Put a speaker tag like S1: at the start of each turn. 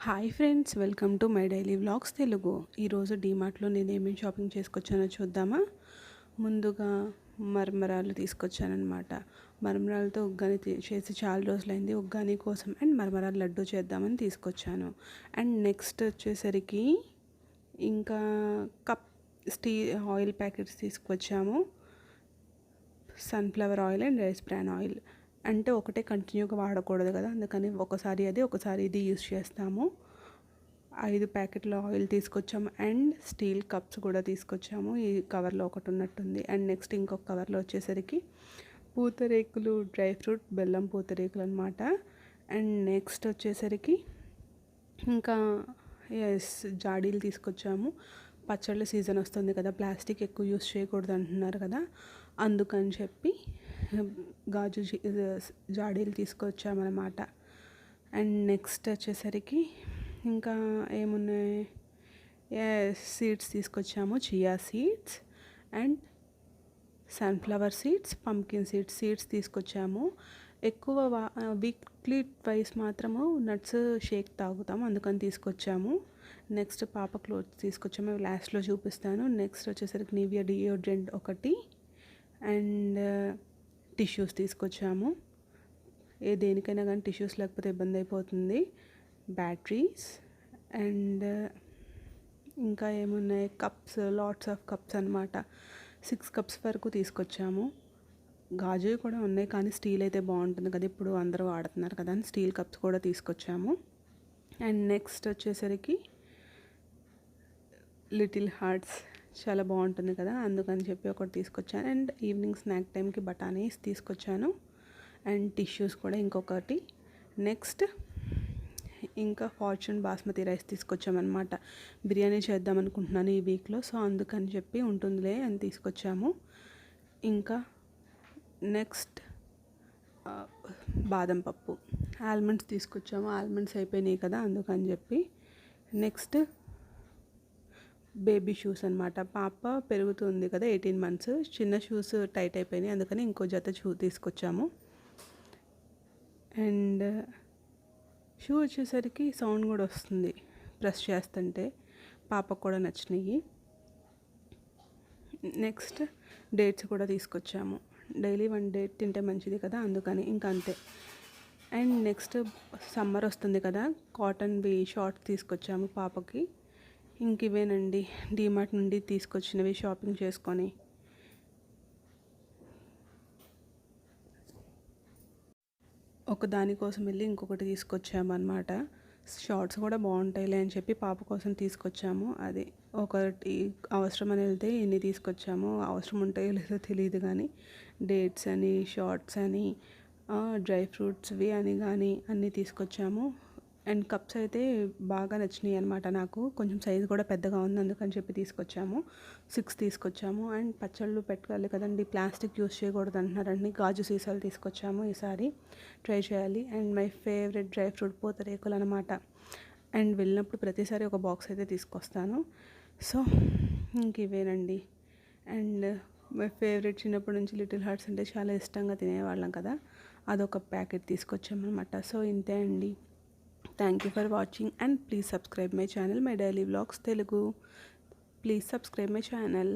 S1: Hi friends, welcome to my daily vlogs Telugu. ఈరోజు డీమార్ట్లో నేను ఏమేమి షాపింగ్ చేసుకొచ్చానో చూద్దామా. ముందుగా మరమరాలు తీసుకొచ్చానమాట. మరమరాలతో ఉగ్గాని చేసి చాలా రోజులైంది. ఉగ్గాని కోసం అండ్ మరమరాలు లడ్డు చేద్దామని తీసుకొచ్చాను. అండ్ నెక్స్ట్ వచ్చేసరికి ఇంకా కప్ ఆయిల్ ప్యాకెట్స్ తీసుకొచ్చాము. Sunflower oil and rice bran oil. అంటే ఒకటే కంటిన్యూగా వాడకూడదు కదా, అందుకని ఒకసారి అది ఒకసారి ఇది యూస్ చేస్తాము. 5 ప్యాకెట్ల ఆయిల్ తీసుకొచ్చాము అండ్ స్టీల్ కప్స్ కూడా తీసుకొచ్చాము. ఈ కవర్లో ఒకటి ఉన్నట్టుంది. అండ్ నెక్స్ట్ ఇంకొక కవర్లో వచ్చేసరికి పూతరేకులు, డ్రై ఫ్రూట్, బెల్లం పూతరేకులు అనమాట. అండ్ నెక్స్ట్ వచ్చేసరికి ఇంకా జాడీలు తీసుకొచ్చాము. పచ్చళ్ళ సీజన్ వస్తుంది కదా, ప్లాస్టిక్ ఎక్కువ యూస్ చేయకూడదు అంటున్నారు కదా, అందుకని చెప్పి గాజు జాడీలు తీసుకొచ్చామన్నమాట. అండ్ నెక్స్ట్ వచ్చేసరికి ఇంకా ఏమున్నాయి, సీడ్స్ తీసుకొచ్చాము. Chia seeds and sunflower seeds, pumpkin seeds తీసుకొచ్చాము. ఎక్కువ వీక్లీ ట్వైస్ మాత్రము నట్స్ షేక్ తాగుతాము, అందుకని తీసుకొచ్చాము. నెక్స్ట్ పాప క్లోత్స్ తీసుకొచ్చాము, లాస్ట్లో చూపిస్తాను. నెక్స్ట్ వచ్చేసరికి నివియా డియోడ్రెంట్ ఒకటి అండ్ టిష్యూస్ తీసుకొచ్చాము. దేనికైనా కానీ టిష్యూస్ లేకపోతే ఇబ్బంది అయిపోతుంది. బ్యాటరీస్ అండ్ ఇంకా ఏమున్నాయి, కప్స్, లాట్స్ ఆఫ్ కప్స్ అనమాట. 6 కప్స్ వరకు తీసుకొచ్చాము. గాజు కూడా ఉన్నాయి కానీ స్టీల్ అయితే బాగుంటుంది కదా, ఇప్పుడు అందరూ వాడుతున్నారు కదా అని స్టీల్ కప్స్ కూడా తీసుకొచ్చాము. అండ్ నెక్స్ట్ వచ్చేసరికి లిటిల్ హార్ట్స్ చాలా బాగుంటుంది కదా, అందుకని చెప్పి ఒకటి తీసుకొచ్చాను. అండ్ ఈవినింగ్ స్నాక్ టైంకి బఠానీస్ తీసుకొచ్చాను అండ్ టిష్యూస్ కూడా ఇంకొకటి. నెక్స్ట్ ఇంకా ఫార్చ్యూన్ బాస్మతి రైస్ తీసుకొచ్చామన్నమాట. బిర్యానీ చేద్దాం అనుకుంటున్నాను ఈ వీక్లో, సో అందుకని చెప్పి ఉంటుందిలే అని తీసుకొచ్చాము. ఇంకా నెక్స్ట్ బాదం పప్పు, ఆల్మండ్స్ తీసుకొచ్చాము. ఆల్మండ్స్ అయిపోయినాయి కదా, అందుకని చెప్పి. నెక్స్ట్ బేబీ షూస్ అనమాట. పాప పెరుగుతుంది కదా, 18 months, చిన్న షూస్ టైట్ అయిపోయినాయి, అందుకని ఇంకో జత షూ తీసుకొచ్చాము. అండ్ షూ వచ్చేసరికి సౌండ్ కూడా వస్తుంది ప్రెస్ చేస్తుంటే, పాపకు కూడా నచ్చినాయి. నెక్స్ట్ డేట్స్ కూడా తీసుకొచ్చాము. డైలీ 1 డేట్ తింటే మంచిది కదా, అందుకని ఇంకా అంతే. అండ్ నెక్స్ట్ సమ్మర్ వస్తుంది కదా, కాటన్వి షార్ట్స్ తీసుకొచ్చాము పాపకి. ఇంక ఇవేనండి డీమార్ట్ నుండి తీసుకొచ్చినవి షాపింగ్ చేసుకొని. ఒక దానికోసం వెళ్ళి ఇంకొకటి తీసుకొచ్చామన్నమాట. షార్ట్స్ కూడా బాగుంటాయిలే అని చెప్పి పాప కోసం తీసుకొచ్చాము. అది ఒకటి అవసరం అని వెళ్తే ఇన్ని తీసుకొచ్చాము. అవసరం ఉంటాయో లేదో తెలియదు కానీ డేట్స్ అని, షార్ట్స్ అని, డ్రై ఫ్రూట్స్వి అని కానీ అన్నీ తీసుకొచ్చాము. అండ్ కప్స్ అయితే బాగా నచ్చినాయి అనమాట నాకు. కొంచెం సైజు కూడా పెద్దగా ఉంది, అందుకని చెప్పి తీసుకొచ్చాము. 6 తీసుకొచ్చాము. అండ్ పచ్చళ్ళు పెట్టుకోవాలి కదండి, ప్లాస్టిక్ యూస్ చేయకూడదు అంటున్నారండి. గాజు సీసాలు తీసుకొచ్చాము, ఈసారి ట్రై చేయాలి. And my favourite dry fruit pootharekulu అనమాట. అండ్ వెళ్ళినప్పుడు ప్రతిసారి ఒక బాక్స్ అయితే తీసుకొస్తాను. సో ఇంక ఇవేనండి. అండ్ మై ఫేవరెట్, చిన్నప్పటి నుంచి లిటిల్ హార్ట్స్ అంటే చాలా ఇష్టంగా తినేవాళ్ళం కదా, అదొక ప్యాకెట్ తీసుకొచ్చామన్నమాట. సో ఇంతే అండి. Thank you for watching and please subscribe my channel, my daily vlogs Telugu. Please subscribe my channel.